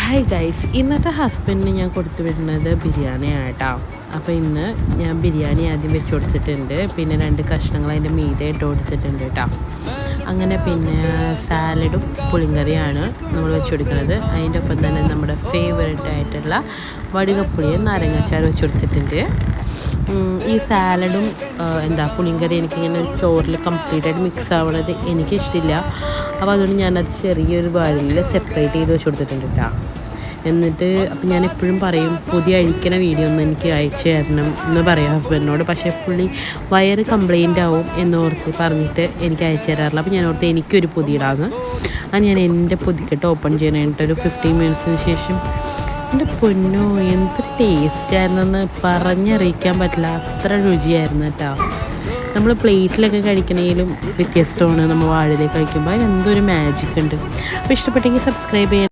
Hi guys, ഇന്നത്തെ ഹസ്ബൻഡിന് ഞാൻ കൊടുത്തു വിടുന്നത് ബിരിയാണിയാണ് കേട്ടോ. അപ്പോൾ ഇന്ന് ഞാൻ ബിരിയാണി ആദ്യം വെച്ച് കൊടുത്തിട്ടുണ്ട്, പിന്നെ 2 കഷ്ണങ്ങൾ അതിൻ്റെ മീതെ ഇട്ട് കൊടുത്തിട്ടുണ്ട് കേട്ടോ. അങ്ങനെ പിന്നെ സാലഡും പുളിങ്കറിയാണ് നമ്മൾ വെച്ച് കൊടുക്കുന്നത്. അതിൻ്റെ ഒപ്പം തന്നെ നമ്മുടെ ഫേവറേറ്റ് ആയിട്ടുള്ള വടുകപ്പുളിയും നാരങ്ങാച്ചാറ് വെച്ച് കൊടുത്തിട്ടുണ്ട്. ഈ സാലഡും പുളിങ്കറി എനിക്കിങ്ങനെ ചോറിൽ കംപ്ലീറ്റ് ആയിട്ട് മിക്സ് ആവണത് എനിക്കിഷ്ടമില്ല. അപ്പോൾ അതുകൊണ്ട് ഞാനത് ചെറിയൊരു വാഴയിൽ സെപ്പറേറ്റ് ചെയ്ത് വെച്ച് കൊടുത്തിട്ടുണ്ട് കേട്ടോ. എന്നിട്ട് അപ്പം ഞാൻ എപ്പോഴും പറയും പുതിയ അഴിക്കണ വീഡിയോ ഒന്ന് എനിക്ക് അയച്ചു തരണം എന്ന് പറയാം ഹസ്ബൻഡിനോട്. പക്ഷേ പുള്ളി വയറ് കംപ്ലൈൻ്റ് ആവും എന്നോർത്ത് പറഞ്ഞിട്ട് എനിക്ക് അയച്ചു തരാറില്ല. അപ്പോൾ ഞാൻ ഓർത്ത് എനിക്കൊരു പൊതിയിടാമെന്ന്. അത് ഞാൻ എൻ്റെ പൊതിക്കെട്ട് ഓപ്പൺ ചെയ്യാനായിട്ട് ഒരു 15 മിനിറ്റ്സിന് ശേഷം എൻ്റെ പൊന്നോ എന്ത് ടേസ്റ്റായിരുന്നെന്ന് പറഞ്ഞറിയിക്കാൻ പറ്റില്ല, അത്ര രുചിയായിരുന്നു കേട്ടോ. നമ്മൾ പ്ലേറ്റിലൊക്കെ കഴിക്കണേലും വ്യത്യസ്തമാണ് നമ്മൾ വാഴയിലേക്ക് കഴിക്കുമ്പോൾ അതിനെന്തൊരു മാജിക് ഉണ്ട്. അപ്പോൾ ഇഷ്ടപ്പെട്ടെങ്കിൽ സബ്സ്ക്രൈബ് ചെയ്യാൻ